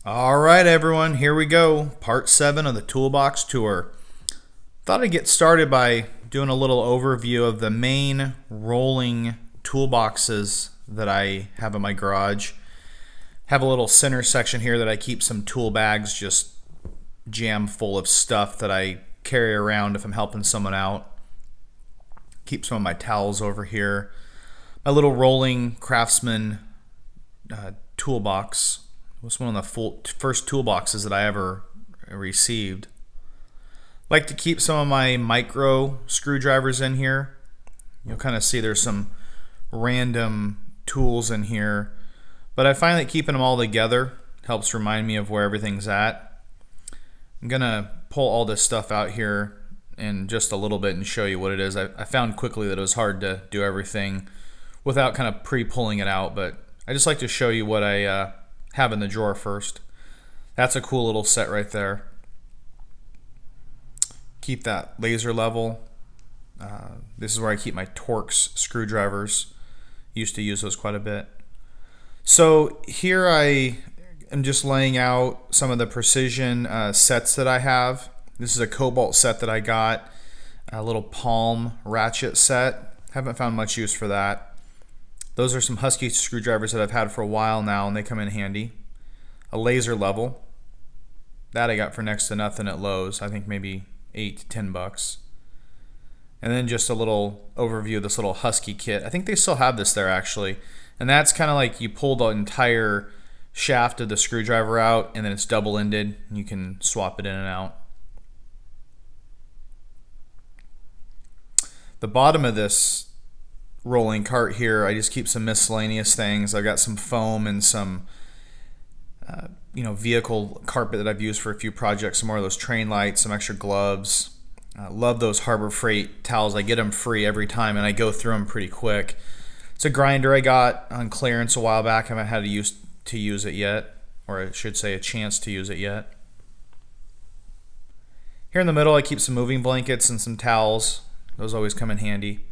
All right, everyone, here we go. Part 7 of the Toolbox tour. Thought I'd get started by doing a little overview of the main rolling toolboxes that I have in my garage. Have a little center section here that I keep some tool bags just jam full of stuff that I carry around if I'm helping someone out. Keep some of my towels over here. My little rolling Craftsman toolbox. It was one of the first toolboxes that I ever received. Like to keep some of my micro screwdrivers in here. You'll kind of see there's some random tools in here, but I find that keeping them all together helps remind me of where everything's at. I'm gonna pull all this stuff out here in just a little bit and show you what it is. I found quickly that it was hard to do everything without kind of pre-pulling it out, but I just like to show you what I have in the drawer first. That's a cool little set right there. Keep that laser level. This is where I keep my Torx screwdrivers. Used to use those quite a bit. So here I am just laying out some of the precision sets that I have. This is a Cobalt set that I got, a little palm ratchet set. Haven't found much use for that. Those are some Husky screwdrivers that I've had for a while now, and they come in handy. A laser level. That I got for next to nothing at Lowe's. I think maybe $8 to $10. And then just a little overview of this little Husky kit. I think they still have this there actually. And that's kind of like you pull the entire shaft of the screwdriver out, and then it's double-ended, and you can swap it in and out. The bottom of this rolling cart here, I just keep some miscellaneous things. I've got some foam and some vehicle carpet that I've used for a few projects, some more of those train lights, some extra gloves. Love those Harbor Freight towels. I get them free every time, and I go through them pretty quick. It's a grinder I got on clearance a while back. I haven't had to use it yet, or I should say a chance to use it yet. Here in the middle I keep some moving blankets and some towels. Those always come in handy.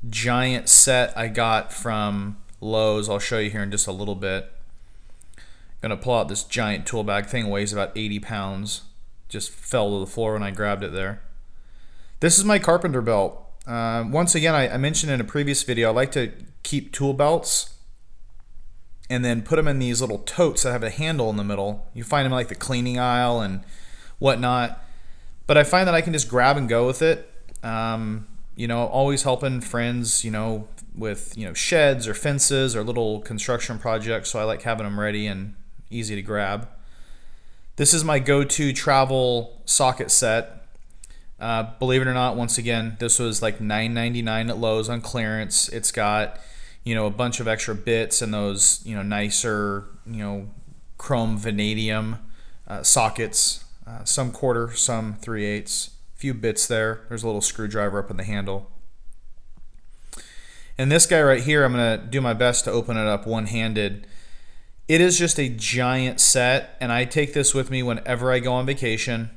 Giant set I got from Lowe's. I'll show you here in just a little bit. Gonna pull out this giant tool bag. Thing weighs about 80 pounds. Just fell to the floor when I grabbed it there. This is my Carpenter Belt. Once again, I mentioned in a previous video, I like to keep tool belts and then put them in these little totes that have a handle in the middle. You find them like the cleaning aisle and whatnot. But I find that I can just grab and go with it. Always helping friends, with sheds or fences or little construction projects. So I like having them ready and easy to grab. This is my go-to travel socket set. Believe it or not, once again, this was like $9.99 at Lowe's on clearance. It's got, a bunch of extra bits and those, nicer, chrome vanadium sockets. Some quarter, some 3/8. Few bits there. There's a little screwdriver up in the handle. And this guy right here, I'm going to do my best to open it up one-handed. It is just a giant set, and I take this with me whenever I go on vacation.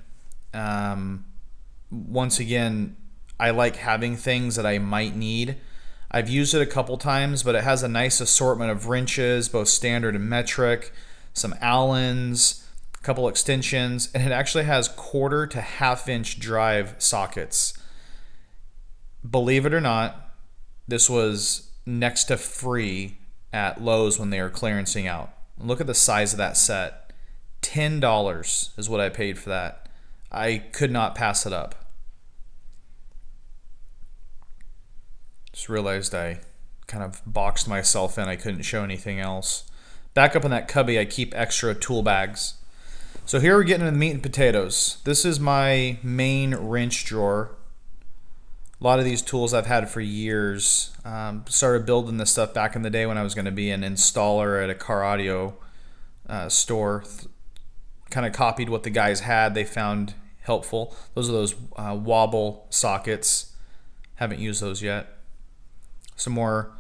Once again, I like having things that I might need. I've used it a couple times, but it has a nice assortment of wrenches, both standard and metric, some Allens, a couple extensions, and it actually has 1/4 to 1/2 inch drive sockets. Believe it or not, this was next to free at Lowe's when they were clearancing out. Look at the size of that set. $10 is what I paid for that. I could not pass it up. Just realized I kind of boxed myself in. I couldn't show anything else. Back up in that cubby, I keep extra tool bags. So here we're getting into the meat and potatoes. This is my main wrench drawer. A lot of these tools I've had for years. Started building this stuff back in the day when I was going to be an installer at a car audio store. Kind of copied what the guys had. They found helpful. Those are those wobble sockets. Haven't used those yet. Some more.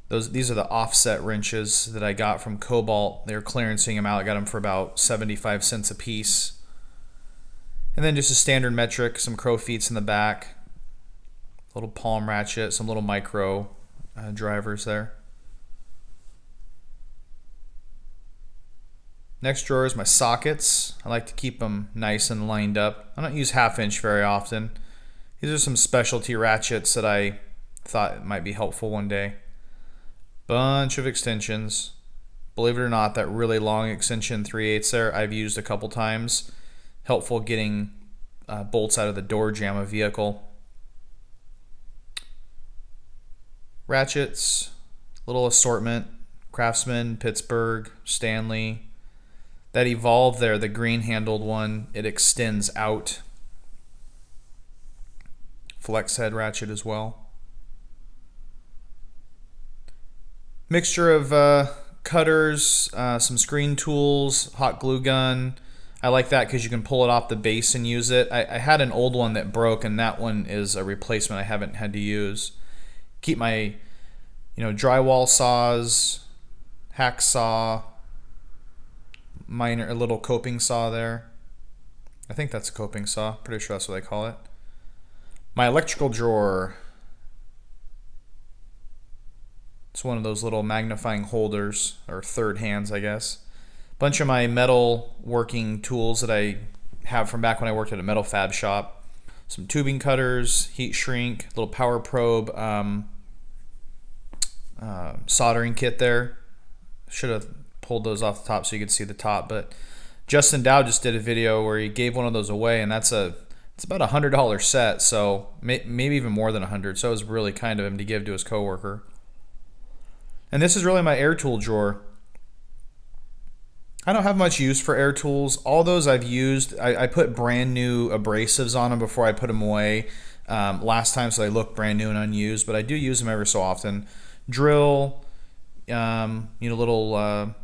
These are the offset wrenches that I got from Cobalt. They were clearancing them out. I got them for about 75 cents a piece. And then just a standard metric, some crow feets in the back. Little palm ratchet, some little micro drivers there. Next drawer is my sockets. I like to keep them nice and lined up. I don't use 1/2 inch very often. These are some specialty ratchets that I thought might be helpful one day. Bunch of extensions. Believe it or not, that really long extension 3/8 there I've used a couple times. Helpful getting bolts out of the door jamb of vehicle. Ratchets, little assortment. Craftsman, Pittsburgh, Stanley. That evolved there, the green handled one, it extends out. Flex head ratchet as well. Mixture of cutters, some screen tools, hot glue gun. I like that because you can pull it off the base and use it. I had an old one that broke, and that one is a replacement I haven't had to use. Keep my drywall saws, hacksaw, a little coping saw there. I think that's a coping saw. Pretty sure that's what they call it. My electrical drawer. It's one of those little magnifying holders, or third hands, I guess. Bunch of my metal working tools that I have from back when I worked at a metal fab shop. Some tubing cutters, heat shrink, little power probe, soldering kit there. Should have pulled those off the top so you could see the top, but Justin Dow just did a video where he gave one of those away, and it's about $100 set, so maybe even more than $100. So it was really kind of him to give to his coworker. And this is really my air tool drawer. I don't have much use for air tools. All those I've used, I put brand new abrasives on them before I put them away last time, so they look brand new and unused, but I do use them every so often. Drill, little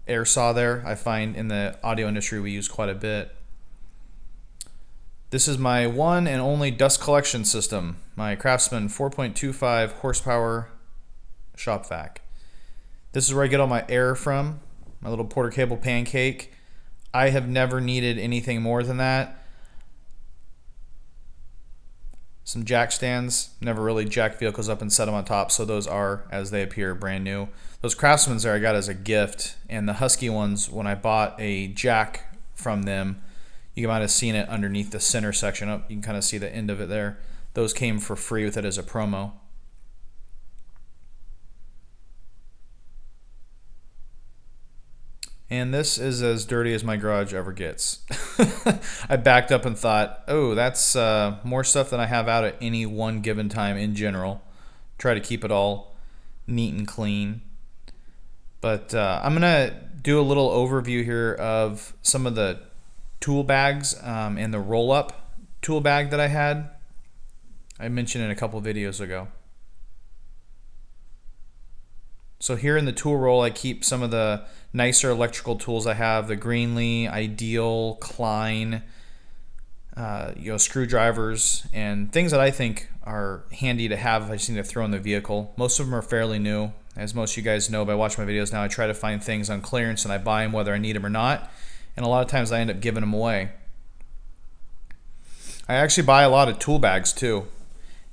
air saw there. I find in the audio industry we use quite a bit. This is my one and only dust collection system, my Craftsman 4.25 horsepower shop vac. This is where I get all my air from, my little Porter Cable pancake. I have never needed anything more than that. Some jack stands, never really jacked vehicles up and set them on top, so those are, as they appear, brand new. Those Craftsmans there I got as a gift, and the Husky ones, when I bought a jack from them, you might have seen it underneath the center section. Oh, you can kind of see the end of it there. Those came for free with it as a promo. And this is as dirty as my garage ever gets. I backed up and thought, oh, that's more stuff than I have out at any one given time in general. Try to keep it all neat and clean. But I'm going to do a little overview here of some of the tool bags and the roll-up tool bag that I had. I mentioned it a couple videos ago. So here in the tool roll, I keep some of the nicer electrical tools I have, the Greenlee, Ideal, Klein, screwdrivers, and things that I think are handy to have if I just need to throw in the vehicle. Most of them are fairly new. As most of you guys know by watching my videos now, I try to find things on clearance and I buy them whether I need them or not. And a lot of times I end up giving them away. I actually buy a lot of tool bags too.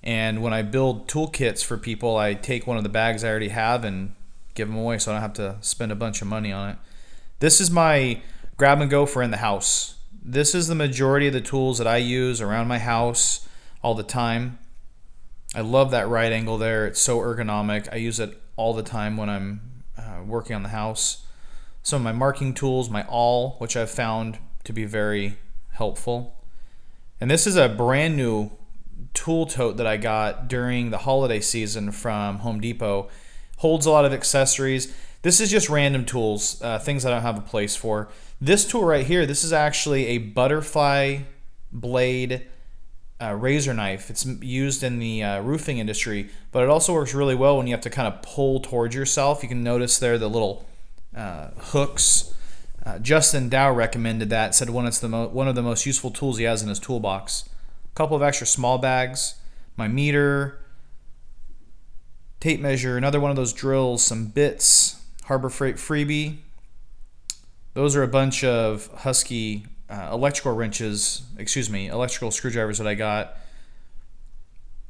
And when I build tool kits for people, I take one of the bags I already have and give them away so I don't have to spend a bunch of money on it. This is my grab and go for in the house. This is the majority of the tools that I use around my house all the time. I love that right angle there. It's so ergonomic. I use it all the time when I'm working on the house. Some of my marking tools, my awl, which I've found to be very helpful. And this is a brand new tool tote that I got during the holiday season from Home Depot. Holds a lot of accessories. This is just random tools, things I don't have a place for. This tool right here, this is actually a butterfly blade razor knife. It's used in the roofing industry, but it also works really well when you have to kind of pull towards yourself. You can notice there the little hooks. Justin Dow recommended that, said one of the most useful tools he has in his toolbox. A couple of extra small bags, my meter, tape measure, another one of those drills, some bits, Harbor Freight freebie. Those are a bunch of Husky electrical screwdrivers that I got.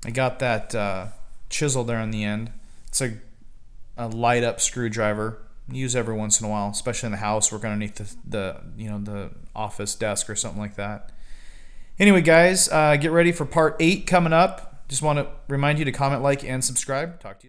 I got that chisel there on the end. It's a light up screwdriver. use every once in a while, especially in the house, work underneath the office desk or something like that. Anyway, guys, get ready for part 8 coming up. Just want to remind you to comment, like, and subscribe. Talk to you.